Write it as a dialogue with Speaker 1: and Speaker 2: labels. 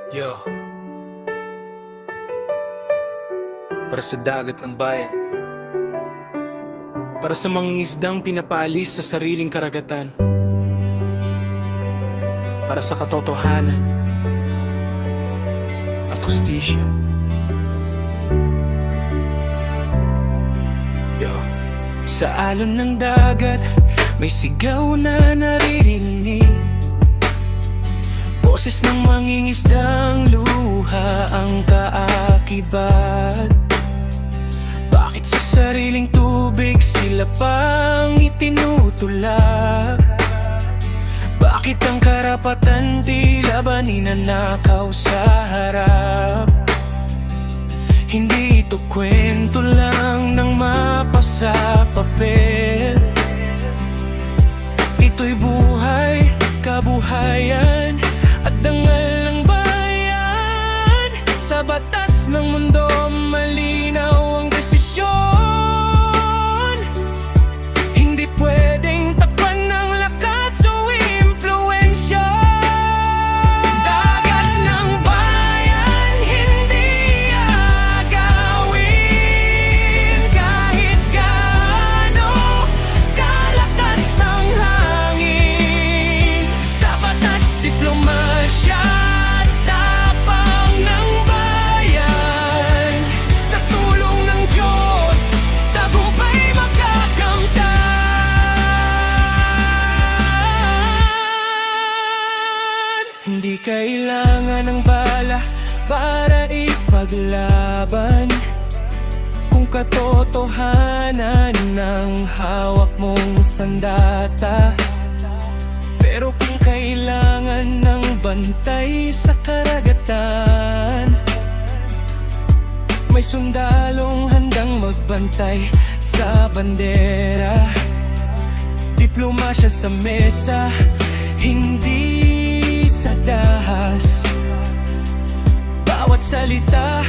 Speaker 1: Yo, para sa dagat ng bayan, para sa mangingisdang pinapaalis sa sariling karagatan, para sa katotohanan at hustisya. Yo, sa alon ng dagat, may sigaw na naririnig, boses ng mangingisdang luha ang kaakibat. Bakit sa sariling tubig sila pang itinutulak? Bakit ang karapatan tila ba ninanakaw sa harap? Hindi ito kwento lang ng mapasa papel, ito'y buhay, kabuhayan at dangal ng bayan. Sa batas ng mundo malinaw ang desisyon, hindi pwedeng takpan ng lakas o impluwensya. Dagat ng bayan, hindi agawin kahit gaano kalakas ang hangin. Sa batas, diplomasya, tapang ng bayan. Sa tulong ng Diyos, tagumpay makakamtan. Hindi kailangan ng bala para ipaglaban kung katotohanan ng hawak mong sandata. Pero kung kailangan ng bantay sa karagatan, may sundalong handang magbantay sa bandera. Diplomasya sa mesa, hindi sa dahas. Bawat salita